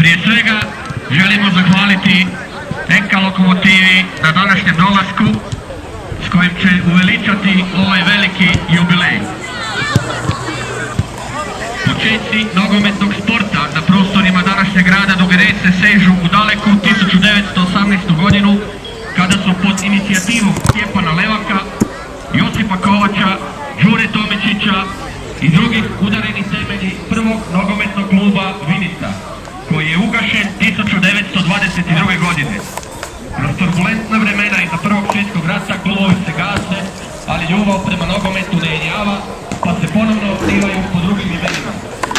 Prije svega želimo zahvaliti NK Lokomotivi na današnjem dolasku s kojim će uveličati ovaj veliki jubilej. Počeci nogometnog sporta na prostorima današnjeg grada Duge Rese sežu u daleku 1918. godinu kada su pod inicijativom Stjepana Levaka, Josipa Kovača, Đure Tomičića i drugih udareni temelji prvog nogometnog kluba Vinica, koji je ugašen 1922. godine. Kroz turbulentna vremena iza Prvog svjetskog rata klubovi se gase, ali ljubav prema nogometu ne jenjava, pa se ponovno osnivaju pod drugim imenima.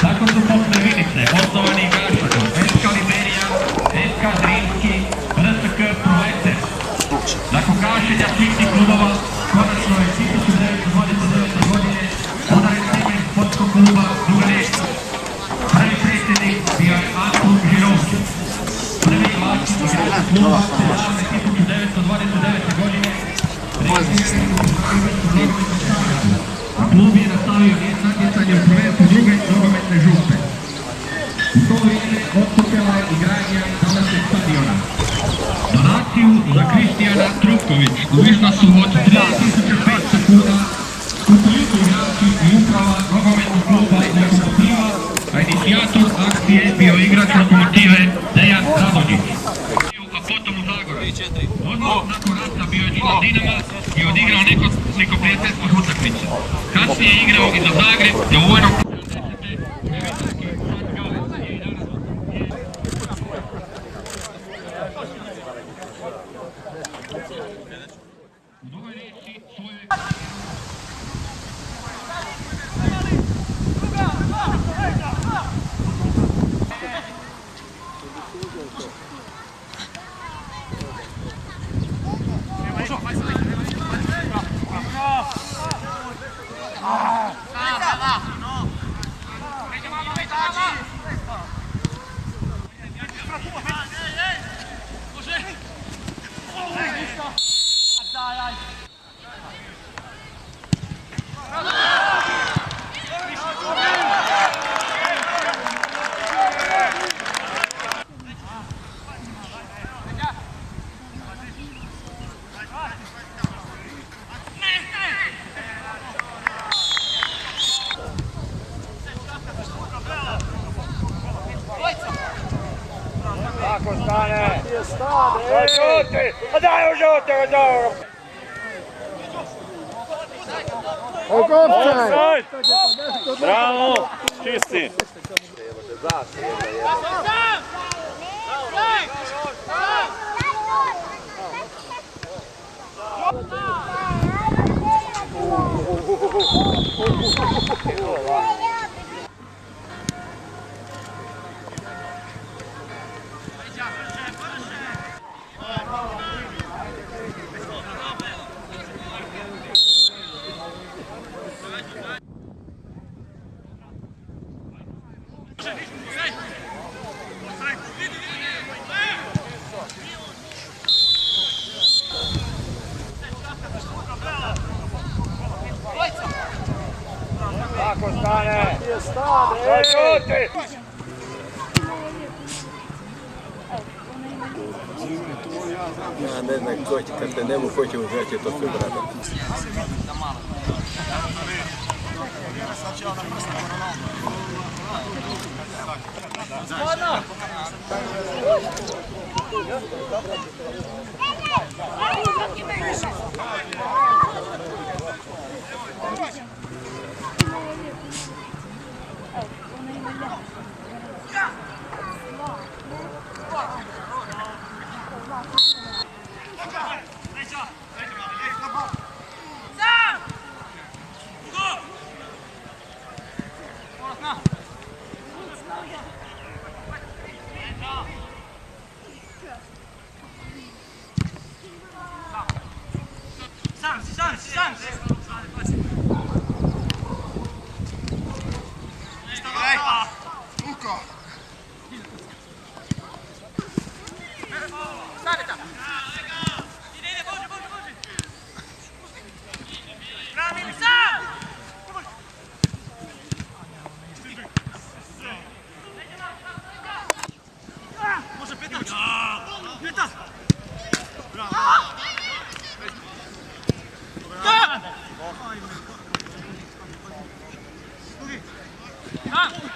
Tako su posle Vinice osnovani i gašani SK Liberija, SK Zrinski, RSK Prolete. Nakon gašenja svih tih klubova, konačno je 1929. godine udaren temelj sportskog kluba Duga Resa. Prvi predsjednik bio je Artur Žirovski. Prvi vlasnik kluba se davne 1929. godine a klub je nastavio natjecanje u prvenstvu druge nogometne župe. U to vrijeme otpočela je izgradnja današnjeg stadiona. Donaciju za Kristijana Trupković u iznosu od 3500 kuna skupuju igrači i uprava nogometnog kluba Lokomotiva, a inicijator akcije bio igrač Lokomotive Dejan Radonjić. A potom u Zagora. Odmah nakon rata bio je član Dinama i odigrao nekoliko prijateljskih utakmica. Kasnije je igrao i za Zagreb, te u vojnom Bravo, čisti. Tako stane! Stane! Ja ne znam ko će, kad te nemo ko će uzeti to sve brada. Sam! Bravo!